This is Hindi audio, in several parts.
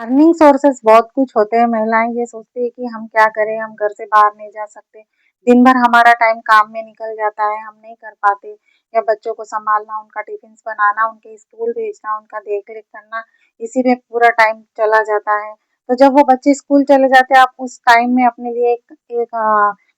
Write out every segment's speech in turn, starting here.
अर्निंग सोर्सेस बहुत कुछ होते हैं। महिलाएं ये सोचती है कि हम क्या करें, हम घर से बाहर नहीं जा सकते, दिन भर हमारा टाइम काम में निकल जाता है, हम नहीं कर पाते, या बच्चों को संभालना, उनका टिफिन बनाना, उनके स्कूल भेजना, उनका देख रेख करना, इसी में पूरा टाइम चला जाता है। तो जब वो बच्चे स्कूल चले जाते हैं, आप उस टाइम में अपने लिए एक एक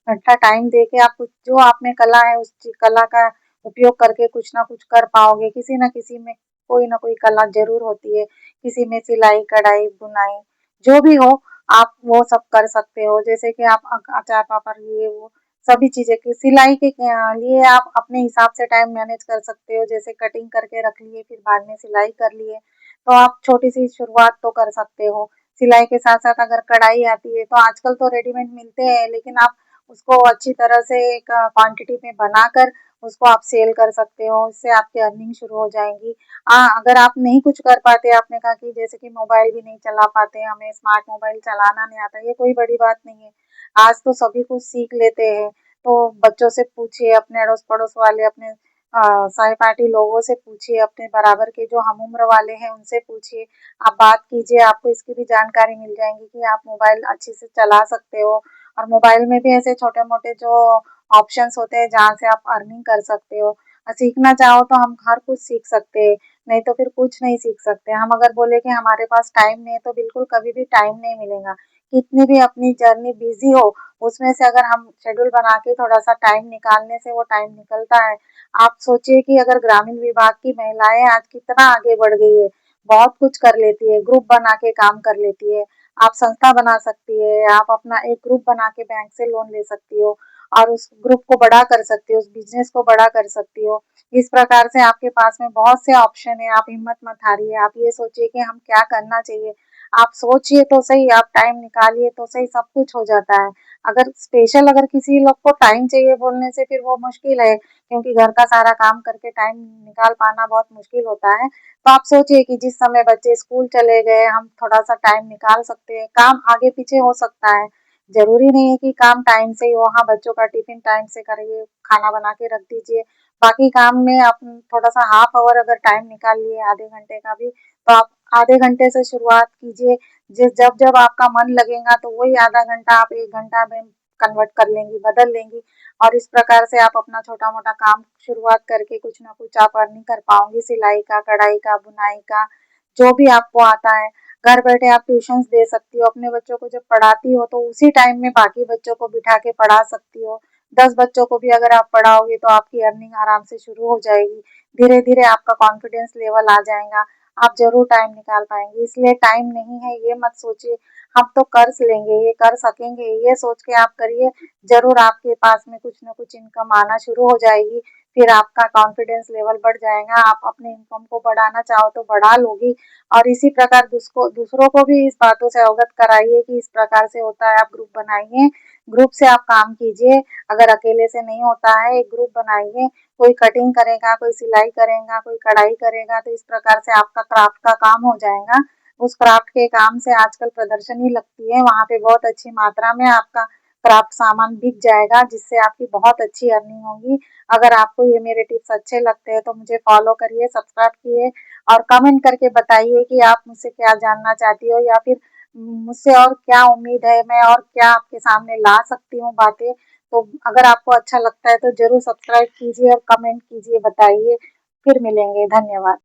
घंटा टाइम दे के आप जो आप में कला है उस कला का उपयोग करके कुछ ना कुछ कर पाओगे। किसी ना किसी में कोई ना कोई कला जरूर होती है, किसी में सिलाई, कढ़ाई, बुनाई, जो भी हो आप वो सब कर सकते हो। जैसे कि आप अचार पापड़, ये वो सभी चीजें की सिलाई के लिए आप अपने हिसाब से टाइम मैनेज कर सकते हो। जैसे कटिंग करके रख लिए, फिर बाद में सिलाई कर लिए, तो आप छोटी सी शुरुआत तो कर सकते हो। सिलाई के साथ साथ अगर कढ़ाई आती है तो आजकल तो रेडीमेड मिलते हैं, लेकिन आप उसको अच्छी तरह से एक क्वांटिटी में बनाकर उसको आप सेल कर सकते हो, इससे आपकी अर्निंग शुरू हो जाएगी। अगर आप नहीं कुछ कर पाते, आपने कहा कि जैसे कि मोबाइल भी नहीं चला पाते, हमें स्मार्ट मोबाइल चलाना नहीं आता, ये कोई बड़ी बात नहीं है। आज तो सभी कुछ सीख लेते हैं, तो बच्चों से पूछिए, अपने अड़ोस पड़ोस वाले, अपने सहपाठी लोगों से पूछिए, अपने बराबर के जो हम उम्र वाले हैं उनसे पूछिए, आप बात कीजिए, आपको इसकी भी जानकारी मिल जाएगी कि आप मोबाइल अच्छे से चला सकते हो। और मोबाइल में भी ऐसे छोटे मोटे जो ऑप्शंस होते हैं जहाँ से आप अर्निंग कर सकते हो। सीखना चाहो तो हम हर कुछ सीख सकते हैं, नहीं तो फिर कुछ नहीं सीख सकते। हम अगर बोले कि हमारे पास टाइम नहीं है तो बिल्कुल कभी भी टाइम नहीं मिलेगा। कितनी भी अपनी जर्नी बिजी हो, उसमें से अगर हम शेड्यूल बना के थोड़ा सा टाइम निकालने से वो टाइम निकलता है। आप सोचिए कि अगर ग्रामीण विभाग की महिलाएं आज कितना आगे बढ़ गई है, बहुत कुछ कर लेती है, ग्रुप बना के काम कर लेती है। आप संस्था बना सकती है, आप अपना एक ग्रुप बना के बैंक से लोन ले सकती हो और उस ग्रुप को बड़ा कर सकती हो, उस बिजनेस को बड़ा कर सकती हो। इस प्रकार से आपके पास में बहुत से ऑप्शन है। आप हिम्मत मत हारिए, आप ये सोचिए कि हम क्या करना चाहिए। आप सोचिए तो सही, आप टाइम निकालिए तो सही, सब कुछ हो जाता है। अगर स्पेशल अगर किसी लोग को टाइम चाहिए बोलने से फिर वो मुश्किल है, क्योंकि घर का सारा काम करके टाइम निकाल पाना बहुत मुश्किल होता है। तो आप सोचिए कि जिस समय बच्चे स्कूल चले गए, हम थोड़ा सा टाइम निकाल सकते हैं। काम आगे पीछे हो सकता है, जरूरी नहीं है कि काम टाइम से ही हो। हाँ, बच्चों का टिफिन टाइम से करिए, खाना बना के रख दीजिए, बाकी काम में आप थोड़ा सा हाफ आवर अगर टाइम निकाल लिए, आधे घंटे का भी, तो आप आधे घंटे से शुरुआत कीजिए। जिस जब जब आपका मन लगेगा तो वही आधा घंटा आप 1 घंटा में कन्वर्ट कर लेंगी, बदल लेंगी, और इस प्रकार से आप अपना छोटा मोटा काम शुरुआत करके कुछ ना कुछ आप अर्निंग कर पाओगे, सिलाई का, कढ़ाई का, बुनाई का, जो भी आपको आता है। घर बैठे आप ट्यूशंस दे सकती हो, अपने बच्चों को जब पढ़ाती हो तो उसी टाइम में बाकी बच्चों को बिठा के पढ़ा सकती हो। 10 बच्चों को भी अगर आप पढ़ाओगे तो आपकी अर्निंग आराम से शुरू हो जाएगी। धीरे धीरे आपका कॉन्फिडेंस लेवल आ जाएगा, आप जरूर टाइम निकाल पाएंगे। इसलिए टाइम नहीं है ये मत सोचिए, हम तो कर लेंगे, ये कर सकेंगे, ये सोच के आप करिए, जरूर आपके पास में कुछ ना कुछ इनकम आना शुरू हो जाएगी। फिर आपका कॉन्फिडेंस लेवल बढ़ जाएगा, आप अपने इनकम को बढ़ाना चाहो तो बढ़ा लोगी। और इसी प्रकार दूसरों को भी इस बातों से अवगत कराइए कि इस प्रकार से होता है। आप ग्रुप बनाइए, ग्रुप से आप काम कीजिए। अगर अकेले से नहीं होता है, एक ग्रुप बनाइए, कोई कटिंग करेगा, कोई सिलाई करेगा, कोई कढ़ाई करेगा, तो इस प्रकार से आपका क्राफ्ट का काम हो जाएगा। उस क्राफ्ट के काम से आजकल प्रदर्शनी लगती है, वहाँ पे बहुत अच्छी मात्रा में आपका क्राफ्ट सामान बिक जाएगा, जिससे आपकी बहुत अच्छी अर्निंग होगी। अगर आपको ये मेरे टिप्स अच्छे लगते हैं तो मुझे फॉलो करिए, सब्सक्राइब किए, और कमेंट करके बताइए कि आप मुझसे क्या जानना चाहती हो, या फिर मुझसे और क्या उम्मीद है, मैं और क्या आपके सामने ला सकती हूँ बातें। तो अगर आपको अच्छा लगता है तो जरूर सब्सक्राइब कीजिए और कमेंट कीजिए, बताइए। फिर मिलेंगे, धन्यवाद।